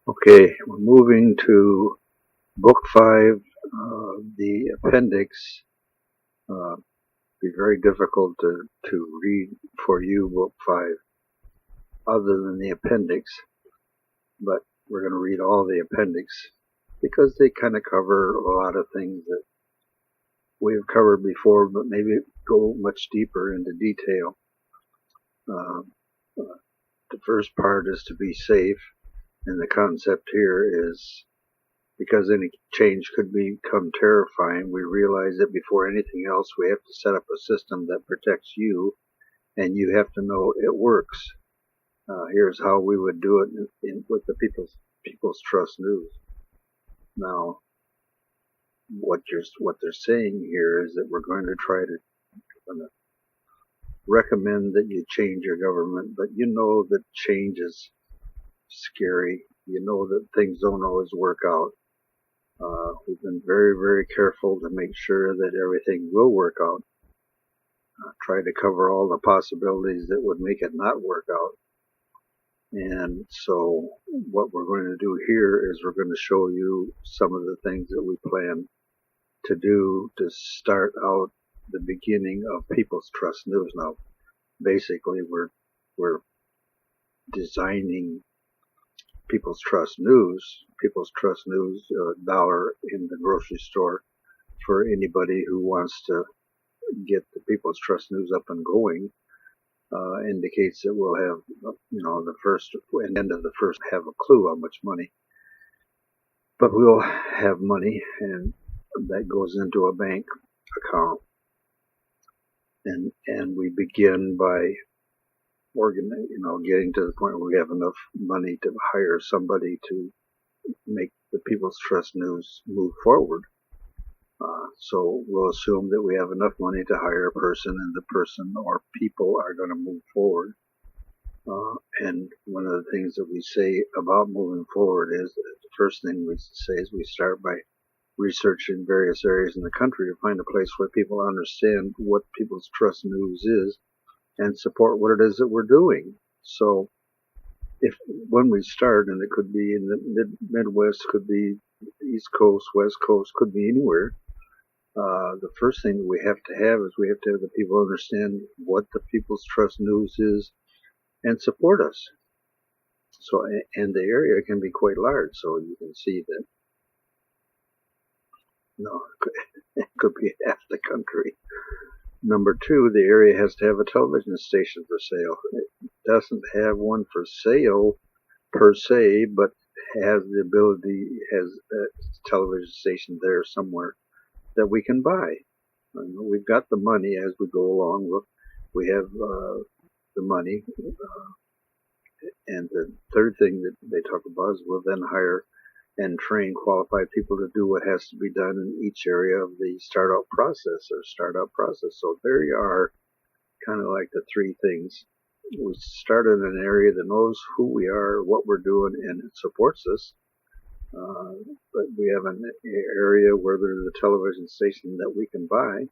Okay, we're moving to Book 5, the appendix. Be very difficult to read for you, Book 5, other than the appendix, but we're going to read all the appendix because they kind of cover a lot of things that we've covered before, but maybe go much deeper into detail. The first part is to be safe, and the concept here is because any change could become terrifying, we realize that before anything else, we have to set up a system that protects you, and you have to know it works. Here's how we would do it with the People's Trust News. Now, what they're saying here is that we're going to try to recommend that you change your government, but you know that change is scary. You know that things don't always work out. We've been very, very careful to make sure that everything will work out. Try to cover all the possibilities that would make it not work out. And so what we're going to do here is we're going to show you some of the things that we plan to do to start out the beginning of People's Trust News. Now, basically, we're designing People's Trust News dollar in the grocery store for anybody who wants to get the People's Trust News up and going. Indicates that we'll have, the first and end of the first have a clue how much money, but we'll have money, and that goes into a bank account, and we begin by getting to the point where we have enough money to hire somebody to make the People's Trust News move forward. So we'll assume that we have enough money to hire a person, and the person or people are going to move forward. And one of the things that we say about moving forward is that the first thing we say is we start by researching various areas in the country to find a place where people understand what People's Trust News is and support what it is that we're doing. So when we start, and it could be in the Midwest, could be East Coast, West Coast, could be anywhere, the first thing that we have to have is we have to have the people understand what the People's Trust News is and support us. So, and the area can be quite large, so you can see that, it could be half the country. Number two, the area has to have a television station for sale. It doesn't have one for sale per se, but has a television station there somewhere that we can buy. We've got the money as we go along. We have the money. And the third thing that they talk about is we'll then hire and train qualified people to do what has to be done in each area of the startup process. So there you are, kind of like the three things. We start in an area that knows who we are, what we're doing, and it supports us. But we have an area where there's a television station that we can buy,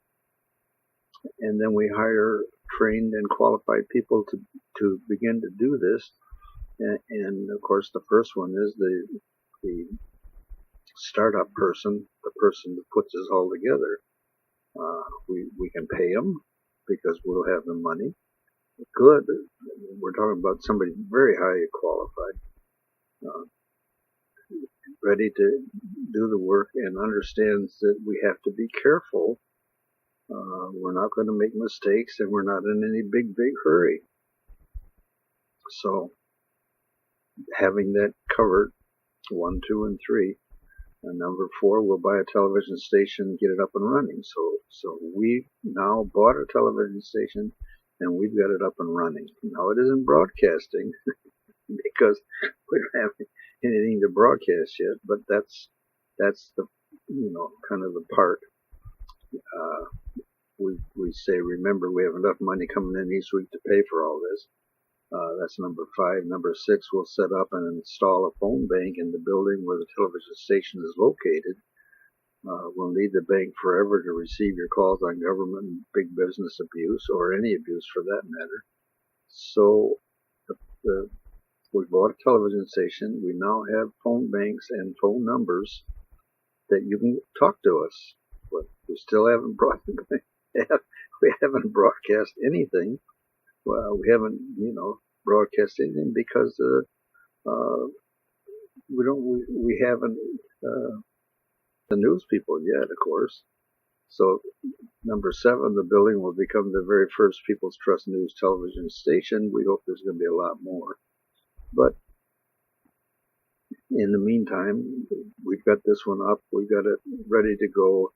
and then we hire trained and qualified people to begin to do this. And of course, the first one is the startup person, the person that puts this all together. We can pay them because we'll have the money. Good. We're talking about somebody very highly qualified, ready to do the work, and understands that we have to be careful. We're not going to make mistakes, and we're not in any big hurry. So, having that covered, 1, 2, and 3. And number 4, we'll buy a television station, get it up and running. So we've now bought a television station, and we've got it up and running. Now, it isn't broadcasting because we don't have anything to broadcast yet, but that's the, kind of the part. We say, remember, we have enough money coming in each week to pay for all this. That's number 5. Number 6, we'll set up and install a phone bank in the building where the television station is located. We'll need the bank forever to receive your calls on government and big business abuse, or any abuse for that matter. So the We bought a television station. We now have phone banks and phone numbers that you can talk to us. But we still haven't we haven't broadcast anything. Well, we haven't, broadcast anything because we haven't the news people yet, of course. So number 7, the building will become the very first People's Trust News television station. We hope there's going to be a lot more. But in the meantime, we've got this one up. We've got it ready to go.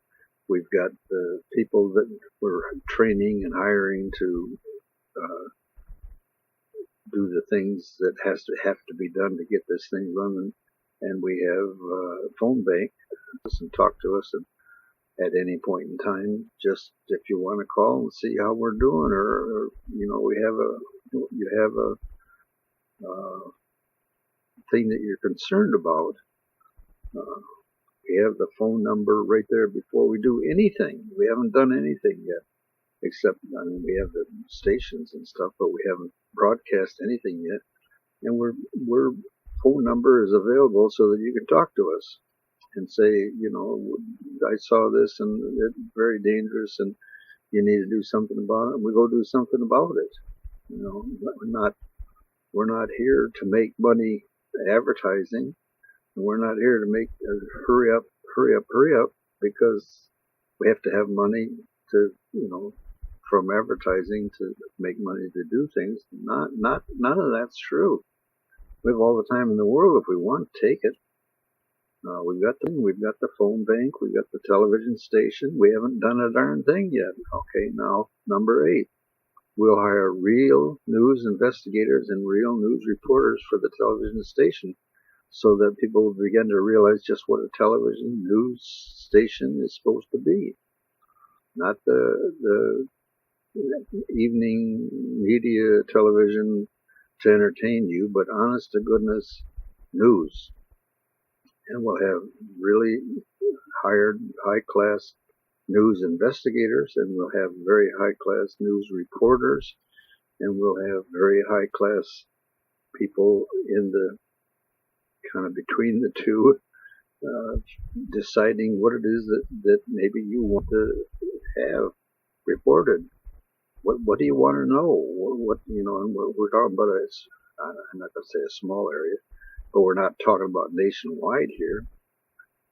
We've got the people that we're training and hiring to do the things that have to be done to get this thing running. And we have a phone bank. Listen, talk to us at any point in time. Just if you want to call and see how we're doing, or you have a thing that you're concerned about. We have the phone number right there before we do anything. We haven't done anything yet, except, we have the stations and stuff, but we haven't broadcast anything yet. And we're phone number is available so that you can talk to us and say, I saw this and it's very dangerous and you need to do something about it. And we go do something about it. We're not here to make money advertising. We're not here to make hurry up, because we have to have money to, from advertising to make money to do things. None of that's true. We have all the time in the world. If we want, take it. We've got the phone bank, we've got the television station. We haven't done a darn thing yet. Okay, now number 8. We'll hire real news investigators and real news reporters for the television station, so that people will begin to realize just what a television news station is supposed to be. Not the evening media television to entertain you, but honest to goodness news. And we'll have really hired high-class news investigators, and we'll have very high-class news reporters, and we'll have very high-class people in the kind of between the two, deciding what it is that maybe you want to have reported. What do you want to know? And we're talking about I'm not going to say a small area, but we're not talking about nationwide here.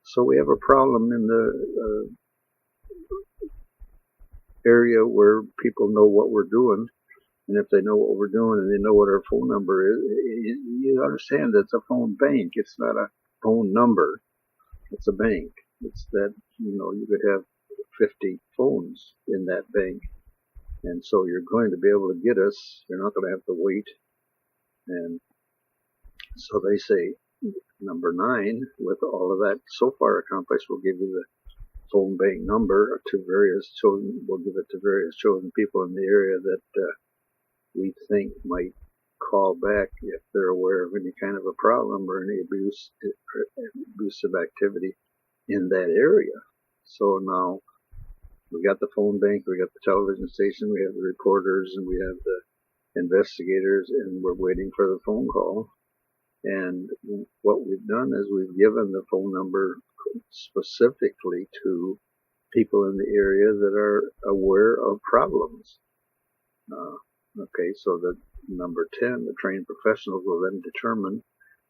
So we have a problem in the area where people know what we're doing. And if they know what we're doing and they know what our phone number is, you understand that's a phone bank. It's not a phone number. It's a bank. It's that, you could have 50 phones in that bank. And so you're going to be able to get us. You're not going to have to wait. And so they say, number 9, with all of that so far accomplished, we'll give you the phone bank number to various chosen. We'll give it to various chosen people in the area that we think might call back if they're aware of any kind of a problem or any abusive activity in that area. So now we got the phone bank, we got the television station, we have the reporters, and we have the investigators, and we're waiting for the phone call. And what we've done is we've given the phone number specifically to people in the area that are aware of problems. Okay, so the number 10, the trained professionals will then determine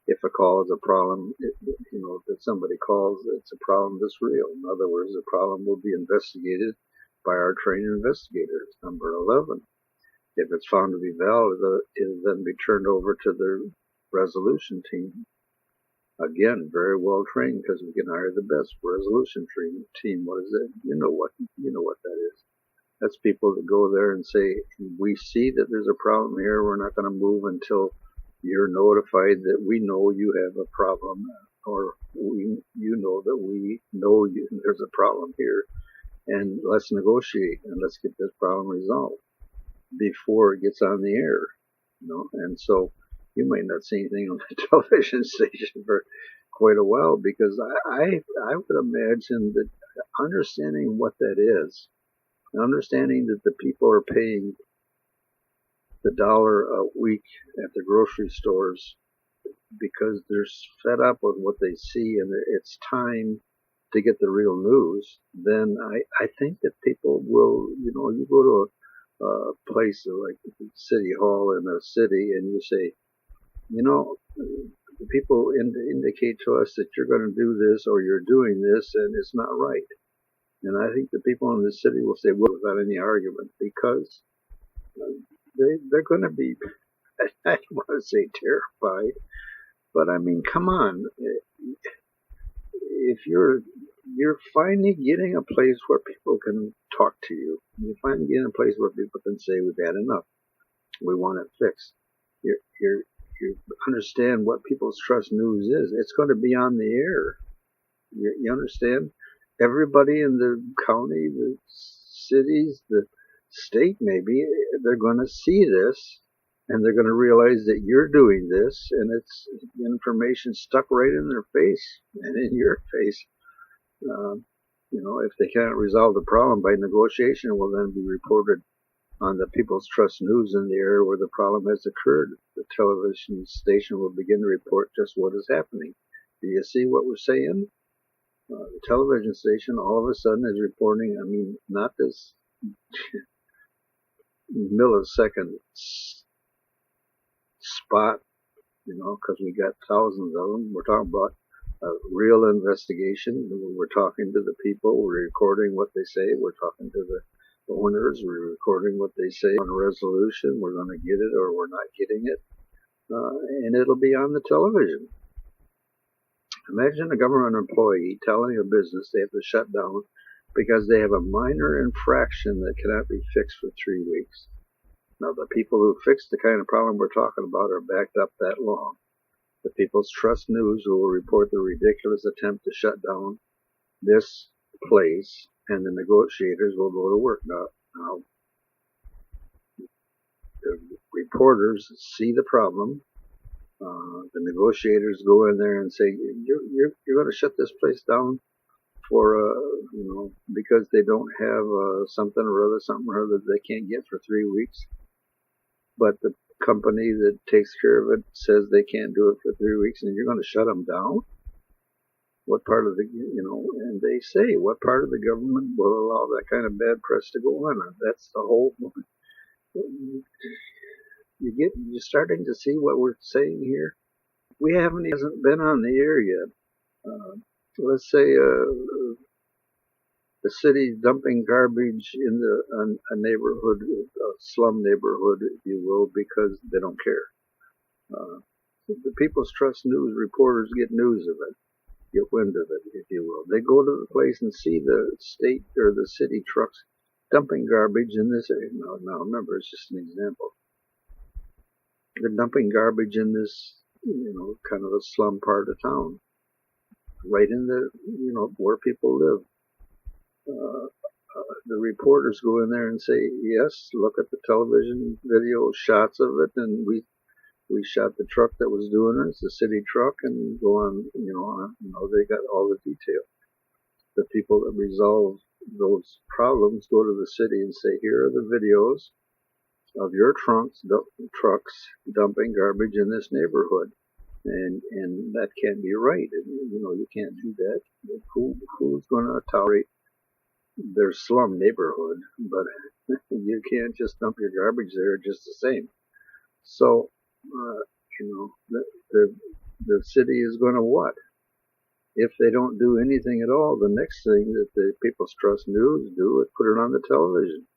if a call is a problem. If somebody calls, it's a problem that's real. In other words, the problem will be investigated by our trained investigators. Number 11, if it's found to be valid, it'll then be turned over to the resolution team. Again, very well trained, because we can hire the best resolution team. What is it? You know what that is. That's people that go there and say, we see that there's a problem here. We're not going to move until you're notified that we know you have a problem, or you know that we know there's a problem here, and let's negotiate and let's get this problem resolved before it gets on the air. And so you might not see anything on the television station for quite a while, because I would imagine that understanding what that is, understanding that the people are paying the $1 a week at the grocery stores because they're fed up with what they see and it's time to get the real news, then I think that people will, you go to a place like City Hall in a city and you say, the people indicate to us that you're going to do this or you're doing this and it's not right. And I think the people in the city will say, well, without any argument, because they're going to be, I don't want to say terrified, but I mean, come on. If you're finally getting a place where people can talk to you, you're finally getting a place where people can say, we've had enough. We want it fixed. You understand what People's Trust News is. It's going to be on the air. You understand? Everybody in the county, the cities, the state maybe, they're going to see this and they're going to realize that you're doing this and it's information stuck right in their face and in your face. If they can't resolve the problem by negotiation, it will then be reported on the People's Trust News in the area where the problem has occurred. The television station will begin to report just what is happening. Do you see what we're saying? The television station all of a sudden is reporting, not this millisecond spot, because we got thousands of them. We're talking about a real investigation. We're talking to the people. We're recording what they say. We're talking to the owners. We're recording what they say on a resolution. We're going to get it or we're not getting it. And it'll be on the television. Imagine a government employee telling a business they have to shut down because they have a minor infraction that cannot be fixed for 3 weeks. Now, the people who fix the kind of problem we're talking about are backed up that long. The People's Trust News will report the ridiculous attempt to shut down this place, and the negotiators will go to work. Now the reporters see the problem. The negotiators go in there and say, you're going to shut this place down for, because they don't have something or other they can't get for 3 weeks. But the company that takes care of it says they can't do it for 3 weeks, and you're going to shut them down? What part of the, and they say, what part of the government will allow that kind of bad press to go on? That's the whole, you're starting to see what we're saying here. We hasn't been on the air yet. Let's say the city dumping garbage in a neighborhood, a slum neighborhood, if you will, because they don't care. The People's Trust News reporters get news of it, get wind of it, if you will. They go to the place and see the state or the city trucks dumping garbage in this area. Now remember, it's just an example. They're dumping garbage in this, kind of a slum part of town, right in the, where people live. The reporters go in there and say, yes, look at the television video shots of it, and we shot the truck that was doing it. It's a city truck, and go on, they got all the detail. The people that resolve those problems go to the city and say, here are the videos of your trucks dumping garbage in this neighborhood. And that can't be right. And, you can't do that. Who's going to tolerate their slum neighborhood? But you can't just dump your garbage there just the same. So, the city is going to what? If they don't do anything at all, the next thing that the People's Trust News do is put it on the television.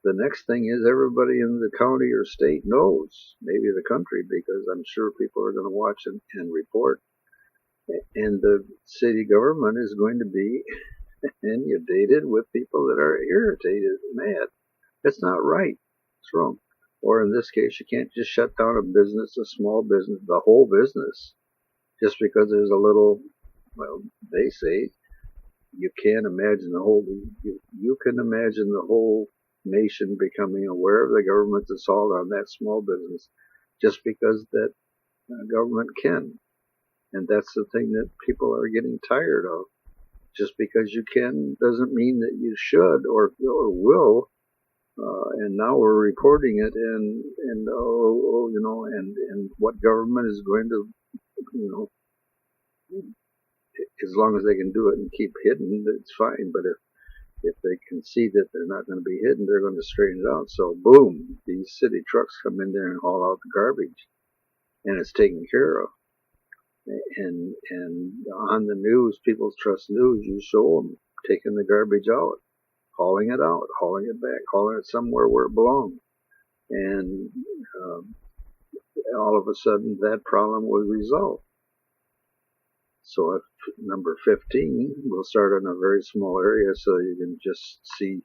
The next thing is everybody in the county or state knows, maybe the country, because I'm sure people are going to watch and report. And the city government is going to be inundated with people that are irritated, mad. That's not right. It's wrong. Or in this case, you can't just shut down a business, a small business, the whole business, just because there's a little, they say, you can't imagine you can imagine the whole nation becoming aware of the government's assault on that small business just because that government can. And that's the thing that people are getting tired of. Just because you can doesn't mean that you should or will. And now we're reporting it and what government is going to as long as they can do it and keep hidden, it's fine. But if they can see that they're not going to be hidden, they're going to straighten it out. So boom, these city trucks come in there and haul out the garbage, and it's taken care of. And on the news, People's Trust News, you show them taking the garbage out, hauling it out, hauling it back, hauling it somewhere where it belongs. And all of a sudden, that problem was resolved. So at number 15, we'll start in a very small area so you can just see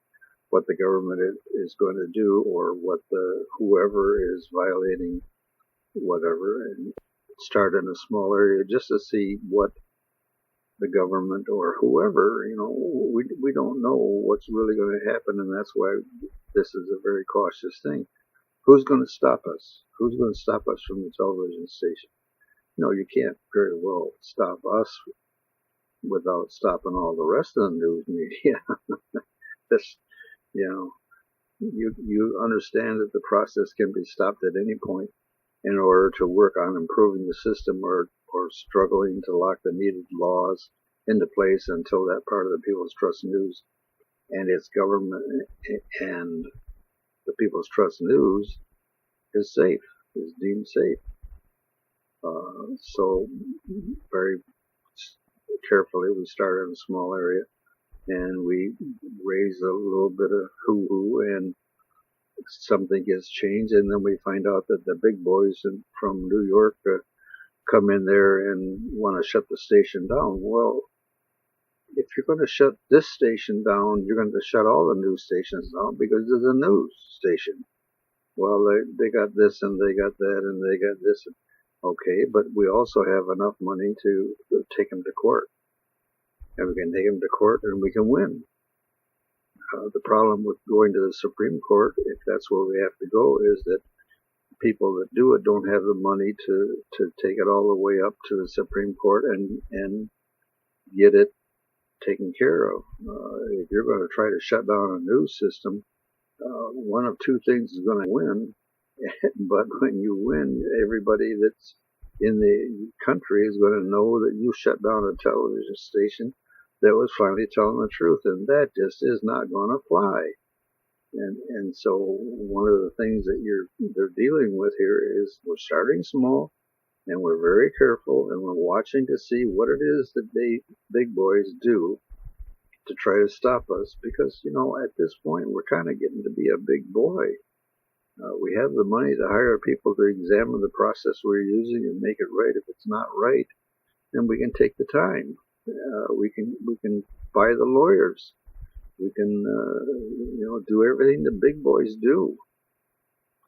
what the government is going to do, or what whoever is violating whatever, and start in a small area just to see what the government or whoever, we don't know what's really going to happen, and that's why this is a very cautious thing. Who's going to stop us? Who's going to stop us from the television station? You can't very well stop us without stopping all the rest of the news media. This, you understand that the process can be stopped at any point in order to work on improving the system, or struggling to lock the needed laws into place until that part of the People's Trust News and its government and the People's Trust News is safe, is deemed safe. So very carefully we start in a small area, and we raise a little bit of hoo-hoo, and something gets changed, and then we find out that the big boys from New York come in there and want to shut the station down. Well, if you're going to shut this station down, you're going to shut all the news stations down, because there's a news station. Well, they got this and they got that and they got this. Okay, but we also have enough money to take them to court. And we can take them to court and we can win. The problem with going to the Supreme Court, if that's where we have to go, is that people that do it don't have the money to take it all the way up to the Supreme Court and get it taken care of. If you're going to try to shut down a news system, one of two things is going to win. But when you win, everybody that's in the country is going to know that you shut down a television station that was finally telling the truth, and that just is not going to fly. And so one of the things that they're dealing with here is we're starting small, and we're very careful, and we're watching to see what it is that the big boys do to try to stop us, because at this point we're kind of getting to be a big boy. We have the money to hire people to examine the process we're using and make it right. If it's not right, then we can take the time. We can buy the lawyers. We can do everything the big boys do.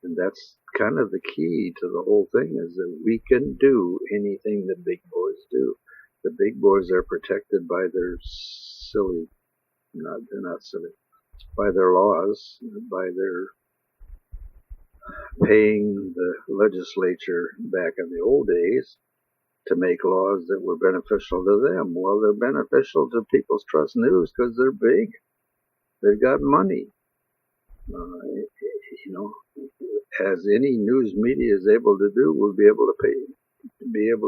And that's kind of the key to the whole thing, is that we can do anything the big boys do. The big boys are protected by their they're not silly, by their laws, by their paying the legislature back in the old days to make laws that were beneficial to them. Well, they're beneficial to People's Trust News because they're big. They've got money. As any news media is able to do, we'll be able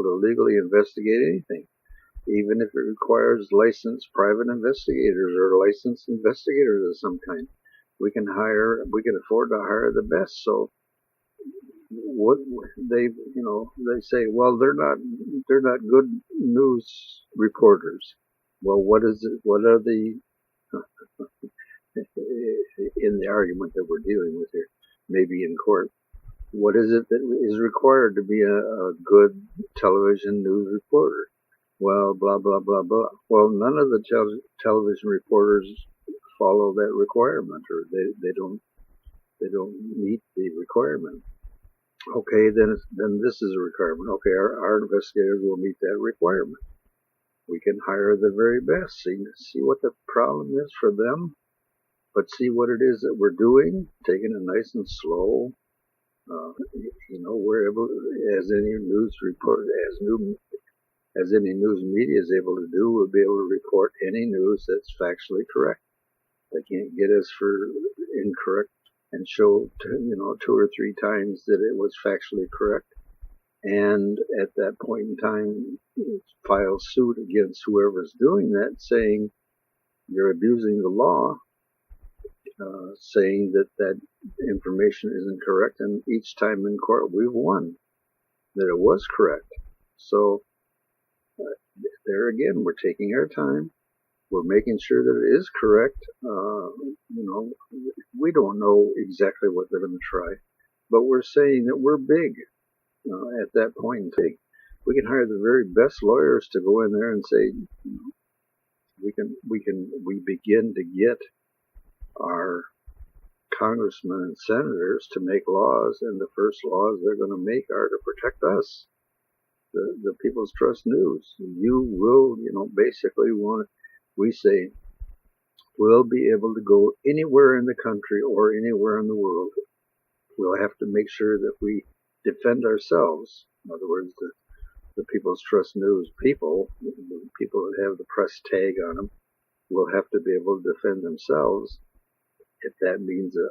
to legally investigate anything, even if it requires licensed private investigators or licensed investigators of some kind. We can afford to hire the best. So what they say, well, they're not good news reporters. Well, what are the in the argument that we're dealing with here, maybe in court, what is it that is required to be a good television news reporter? Well, blah blah blah blah. Well, none of the television reporters follow that requirement, or they don't meet the requirement. Okay, then this is a requirement. Okay, our investigators will meet that requirement. We can hire the very best. See what the problem is for them, but see what it is that we're doing, taking it nice and slow. We're able, as any news report, as any news media is able to do, we'll be able to report any news that's factually correct. They can't get us for incorrect and show 2 or 3 times that it was factually correct, and at that point in time file suit against whoever's doing that, saying you're abusing the law, saying that that information isn't correct, and each time in court we've won that it was correct. So there again, we're taking our time. We're making sure that it is correct. We don't know exactly what they're going to try, but we're saying that we're big at that point in time. We can hire the very best lawyers to go in there and say, we begin to get our congressmen and senators to make laws, and the first laws they're going to make are to protect us, the People's Trust News. You will, basically we say, we'll be able to go anywhere in the country or anywhere in the world. We'll have to make sure that we defend ourselves. In other words, the People's Trust News people, the people that have the press tag on them, will have to be able to defend themselves. If that means a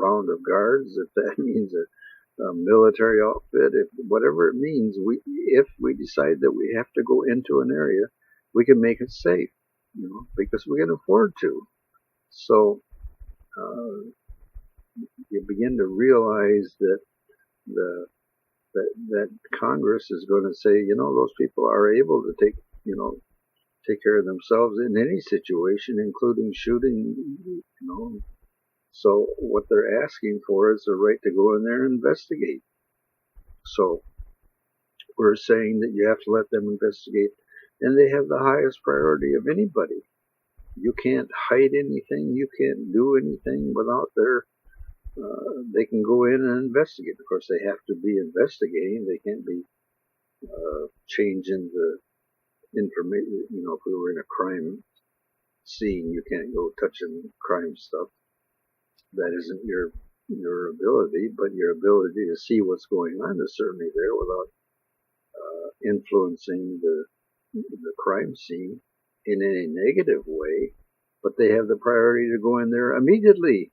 round of guards, if that means a military outfit, whatever it means, if we decide that we have to go into an area, we can make it safe, because we can afford to. So you begin to realize that that Congress is going to say, those people are able to take care of themselves in any situation, including shooting, So what they're asking for is the right to go in there and investigate. So we're saying that you have to let them investigate, and they have the highest priority of anybody. You can't hide anything. You can't do anything without they can go in and investigate. Of course, they have to be investigating. They can't be changing the information. If we were in a crime scene, you can't go touching crime stuff. That isn't your ability, but your ability to see what's going on is certainly there without influencing the crime scene in any negative way. But they have the priority to go in there immediately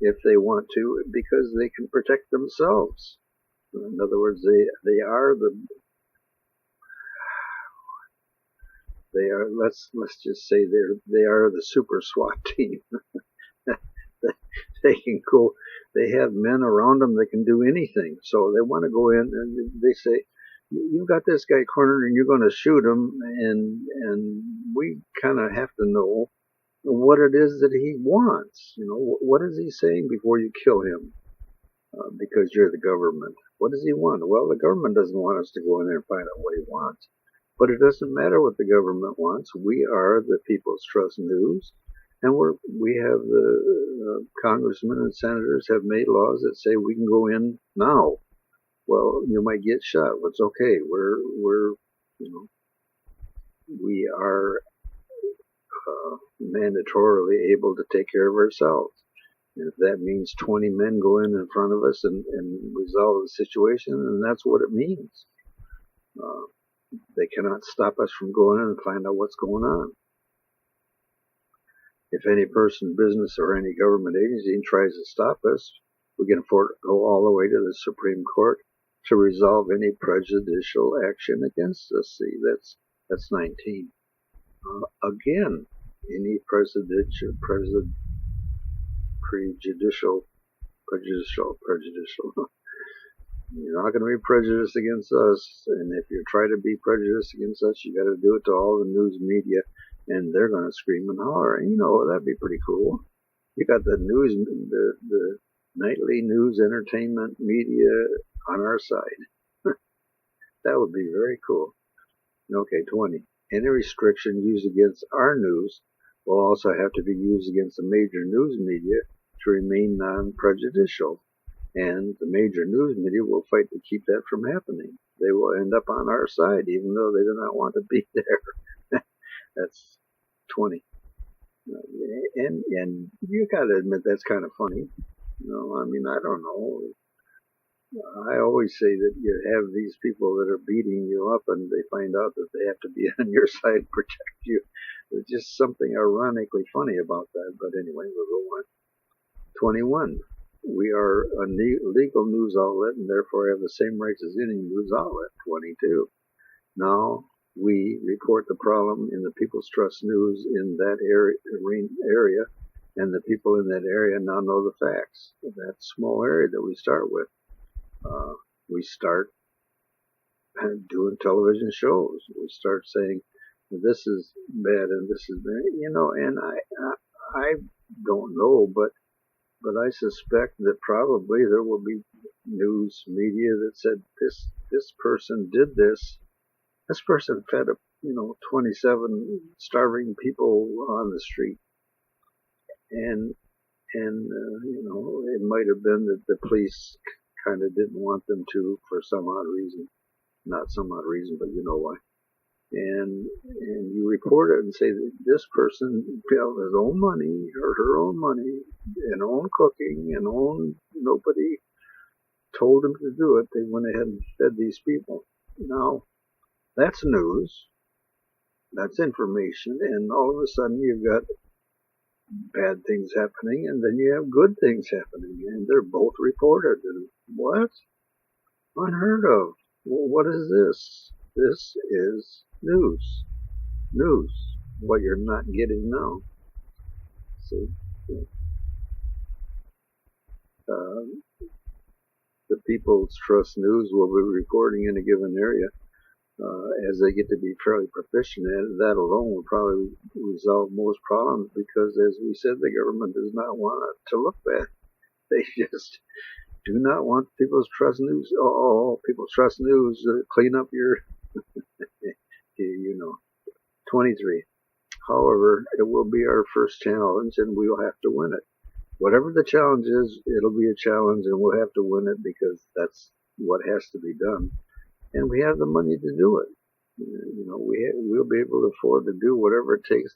if they want to, because they can protect themselves. In other words, they are let's just say they are the super SWAT team. They can go. They have men around them that can do anything. So they want to go in and they say, "You've got this guy cornered, and you're going to shoot him." And we kind of have to know what it is that he wants. What is he saying before you kill him? Because you're the government. What does he want? Well, the government doesn't want us to go in there and find out what he wants. But it doesn't matter what the government wants. We are the People's Trust News. And we have the congressmen and senators have made laws that say we can go in now. Well, you might get shot. It's okay. We are mandatorily able to take care of ourselves. And if that means 20 men go in front of us and resolve the situation, then that's what it means. They cannot stop us from going in and find out what's going on. If any person, business, or any government agency tries to stop us, we can go all the way to the Supreme Court to resolve any prejudicial action against us. See, that's 19. Again, any prejudicial. You're not going to be prejudiced against us, and if you try to be prejudiced against us, you got to do it to all the news media, and they're going to scream and holler. And that'd be pretty cool. You got the nightly news entertainment media on our side. That would be very cool. Okay, 20. Any restriction used against our news will also have to be used against the major news media to remain non-prejudicial. And the major news media will fight to keep that from happening. They will end up on our side, even though they do not want to be there. That's 20. And you got to admit that's kind of funny. I don't know. I always say that you have these people that are beating you up, and they find out that they have to be on your side and protect you. There's just something ironically funny about that. But anyway, we'll go on. 21. we are a legal news outlet and therefore have the same rights as any news outlet. 22. Now we report the problem in the People's Trust News in that area, and the people in that area now know the facts. That small area that we start with. We start doing television shows. We start saying this is bad and this is bad, and I don't know, but I suspect that probably there will be news media that said this person did this. This person fed up, 27 starving people on the street, and it might have been that the police kind of didn't want them to for some odd reason, not some odd reason, but you know why. And you report it and say that this person felt his own money or her own money and own cooking and nobody told them to do it. They went ahead and fed these people. Now, that's news. That's information. And all of a sudden you've got bad things happening and then you have good things happening. And they're both reported. And what? Unheard of. Well, what is this? This is news. News. What you're not getting now. See? The People's Trust News will be reporting in a given area. As they get to be fairly proficient at it, that alone will probably resolve most problems because, as we said, the government does not want it to look bad. They just do not want People's Trust News. People's Trust News, clean up your, 23. However, it will be our first challenge and we will have to win it. Whatever the challenge is, it'll be a challenge and we'll have to win it because that's what has to be done. And we have the money to do it. We'll be able to afford to do whatever it takes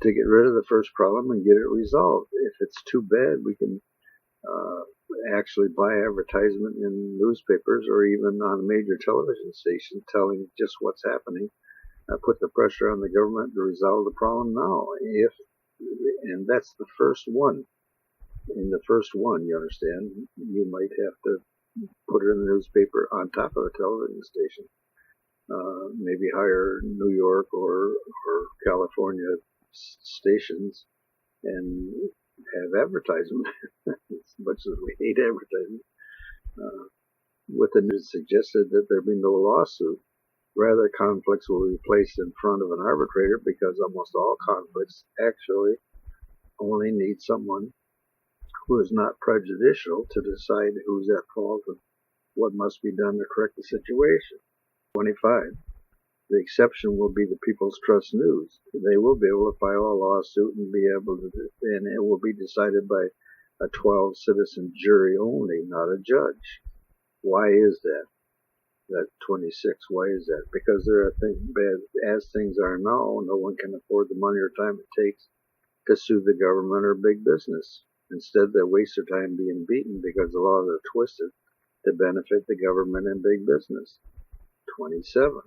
to get rid of the first problem and get it resolved. If it's too bad, we can actually buy advertisement in newspapers or even on a major television station telling just what's happening. Put the pressure on the government to resolve the problem now. And that's the first one. In the first one, you understand, you might have to put it in the newspaper on top of the television station. Maybe hire New York or California stations and have advertisement. As much as we hate advertising, with the news suggested that there be no lawsuit. Rather, conflicts will be placed in front of an arbitrator because almost all conflicts actually only need someone who is not prejudicial to decide who's at fault and what must be done to correct the situation. 25. The exception will be the People's Trust News. They will be able to file a lawsuit and it will be decided by a 12-citizen jury only, not a judge. Why is that? That 26. Why is that? Because there are things bad as things are now. No one can afford the money or time it takes to sue the government or big business. Instead, they waste their time being beaten because the laws are twisted to benefit the government and big business. 27.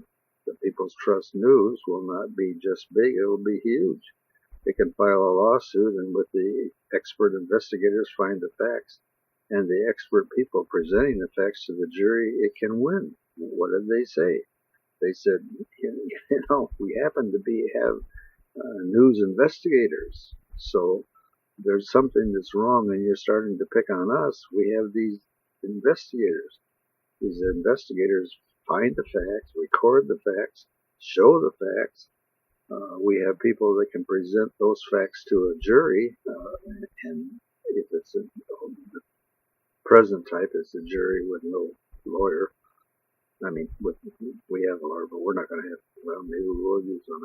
The People's Trust News will not be just big, it will be huge. It can file a lawsuit and with the expert investigators find the facts and the expert people presenting the facts to the jury, it can win. What did they say? They said, we happen to have news investigators. So there's something that's wrong and you're starting to pick on us. We have these investigators. These investigators find the facts, record the facts, show the facts. We have people that can present those facts to a jury, and if it's the present type, it's a jury with no lawyer. I mean, we have a lawyer, but we're not going to have. Well, maybe we will use them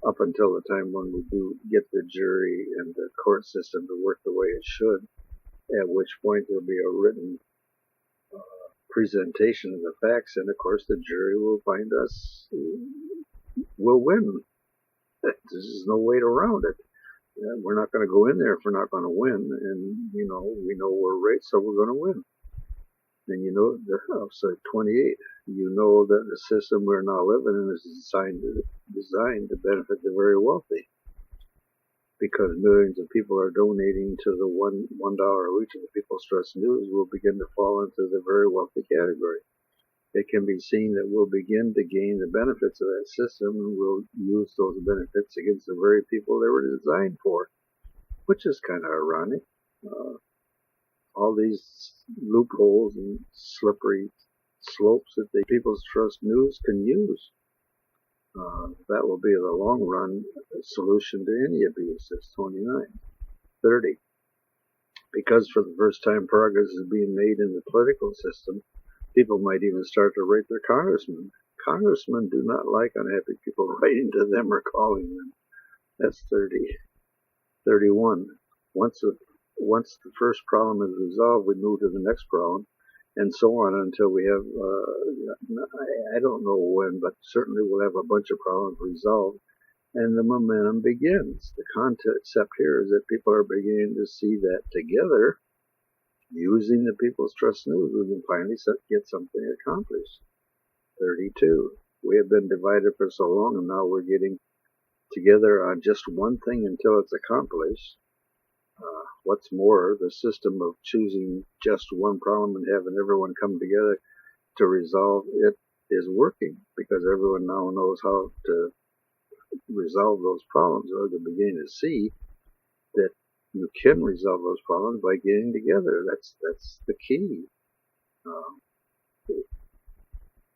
up until the time when we do get the jury and the court system to work the way it should. At which point there'll be a written presentation of the facts, and of course the jury will find us will win. There's no way around it. We're not going to go in there if we're not going to win, and we know we're right, so we're going to win. And 28. You know that the system we're now living in is designed to benefit the very wealthy. because millions of people are donating to the $1 a week to the People's Trust News, will begin to fall into the very wealthy category. It can be seen that we'll begin to gain the benefits of that system, and we'll use those benefits against the very people they were designed for, which is kind of ironic. All these loopholes and slippery slopes that the People's Trust News can use. That will be the long run solution to any abuse. That's 29. 30. Because for the first time progress is being made in the political system, people might even start to rate their congressmen. Congressmen do not like unhappy people writing to them or calling them. That's 30. 31. Once the first problem is resolved, we move to the next problem, and so on until we have, I don't know when, but certainly we'll have a bunch of problems resolved, and the momentum begins. The concept here is that people are beginning to see that together, using the People's Trust News, we can finally get something accomplished. 32. We have been divided for so long, and now we're getting together on just one thing until it's accomplished. What's more, the system of choosing just one problem and having everyone come together to resolve it is working, because everyone now knows how to resolve those problems, or they're beginning to see that you can resolve those problems by getting together. That's the key.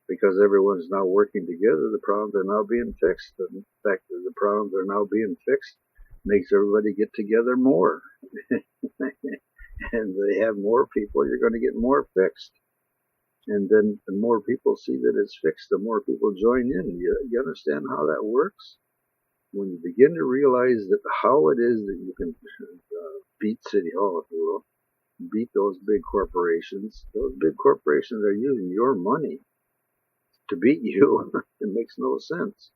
Because everyone's now working together, the problems are now being fixed. And the fact that the problems are now being fixed makes everybody get together more. And they have more people, you're going to get more fixed. And then the more people see that it's fixed, the more people join in. You understand how that works? When you begin to realize that how it is that you can beat City Hall, if you will, beat those big corporations are using your money to beat you. It makes no sense.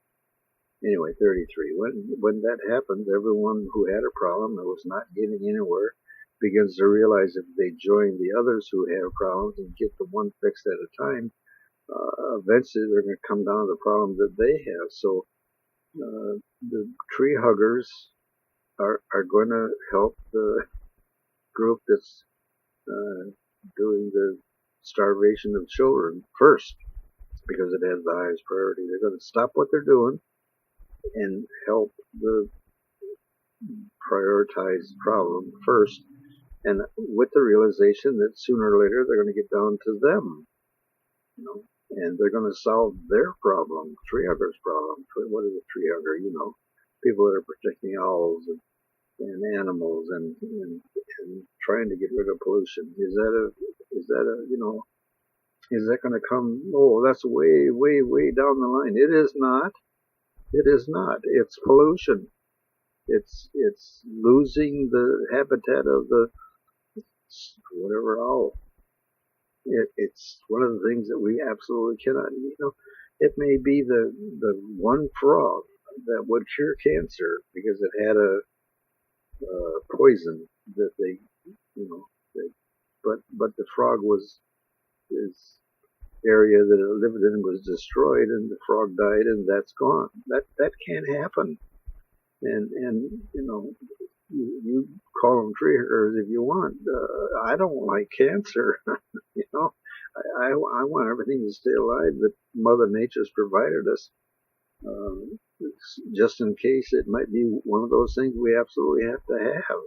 Anyway, 33. When that happens, everyone who had a problem that was not getting anywhere begins to realize if they join the others who have problems and get the one fixed at a time, eventually they're going to come down to the problem that they have. So the tree huggers are going to help the group that's doing the starvation of children first, because it has the highest priority. They're going to stop what they're doing and help the prioritized problem first, and with the realization that sooner or later they're going to get down to them, and they're going to solve their problem, tree huggers' problem. What is a tree hugger? People that are protecting owls and animals and trying to get rid of pollution. Is that going to come? Oh, that's way, way, way down the line. It is not. It is not. It's pollution. It's losing the habitat of the whatever owl. It's one of the things that we absolutely cannot. It may be the one frog that would cure cancer because it had a poison that but the frog his area that it lived in was destroyed, and the frog died, and that's gone. That can't happen. And you call them tree huggers if you want. I don't like cancer. I want everything to stay alive that Mother Nature's provided us. Just in case it might be one of those things we absolutely have to have.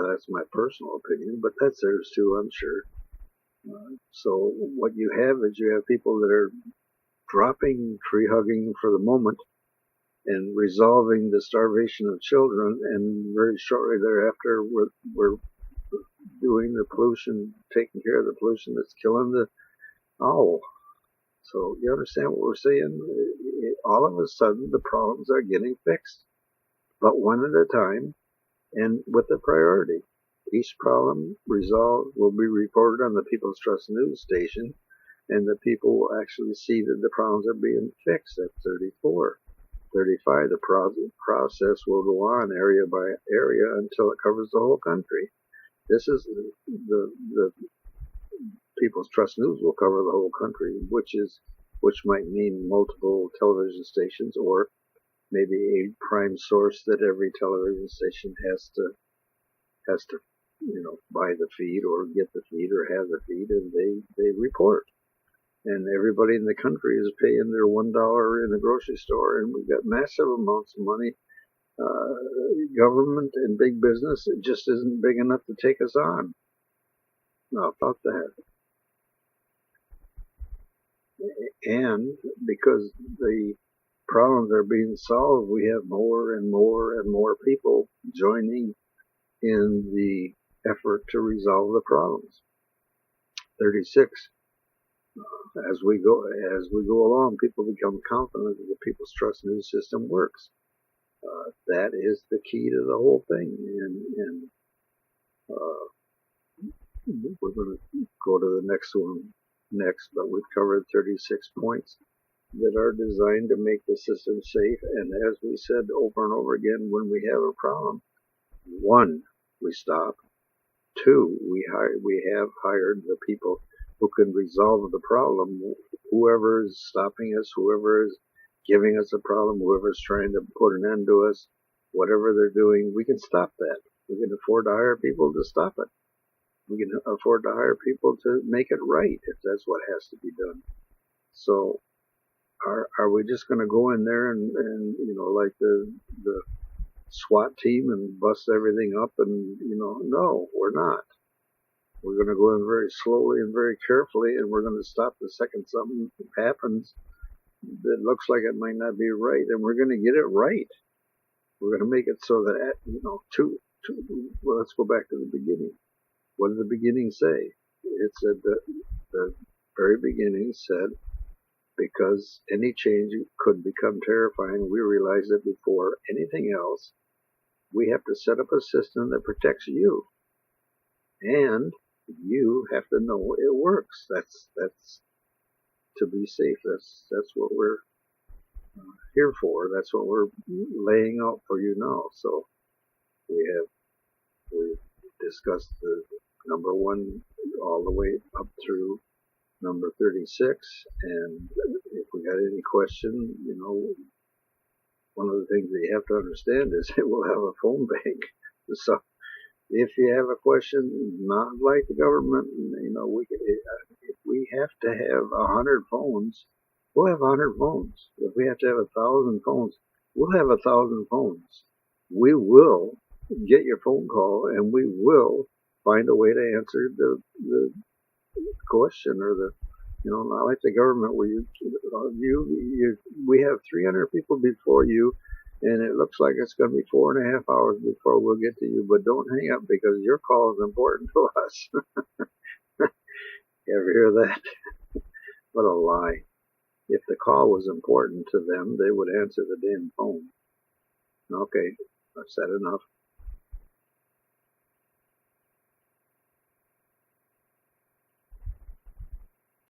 That's my personal opinion, but that's theirs too, I'm sure. So what you have is you have people that are dropping tree hugging for the moment and resolving the starvation of children, and very shortly thereafter we're doing the pollution, taking care of the pollution that's killing the owl. So you understand what we're saying? All of a sudden the problems are getting fixed, but one at a time and with a priority. Each problem resolved will be reported on the People's Trust News station, and the people will actually see that the problems are being fixed. At 34. 35, the process will go on area by area until it covers the whole country. This is the People's Trust News will cover the whole country, which might mean multiple television stations or maybe a prime source that every television station has to buy the feed or get the feed or have the feed, and they report. And everybody in the country is paying their $1 in the grocery store, and we've got massive amounts of money. Government and big business, it just isn't big enough to take us on. Now, about that. And because the problems are being solved, we have more and more and more people joining in the effort to resolve the problems. 36. As we go along, people become confident that the People's Trust News system works. That is the key to the whole thing. And we're going to go to the next one next, but we've covered 36 points that are designed to make the system safe. And as we said over and over again, when we have a problem, 1, we stop. 2, we have hired the people who can resolve the problem. Whoever is stopping us, whoever is giving us a problem, whoever is trying to put an end to us, whatever they're doing, we can stop that. We can afford to hire people to stop it. We can afford to hire people to make it right if that's what has to be done. So are we just going to go in there and like the SWAT team and bust everything up and no, we're not. We're going to go in very slowly and very carefully, and we're going to stop the second something happens that looks like it might not be right, and we're going to get it right. We're going to make it so that well, let's go back to the beginning. What did the beginning say? It said that the very beginning said, because any change could become terrifying, we realized that before anything else, we have to set up a system that protects you. And you have to know it works. That's to be safe. That's what we're here for. That's what we're laying out for you now. So we've discussed the number 1 all the way up through number 36. And if we got any question, one of the things that you have to understand is it will have a phone bank. So if you have a question, not like the government, if we have to have 100 phones, we'll have 100 phones. If we have to have 1,000 phones, we'll have 1,000 phones. We will get your phone call, and we will find a way to answer the question, or not like the government where we have 300 people before you, and it looks like it's going to be 4.5 hours before we'll get to you, but don't hang up because your call is important to us. You ever hear that? What a lie. If the call was important to them, they would answer the damn phone. Okay, I've said enough.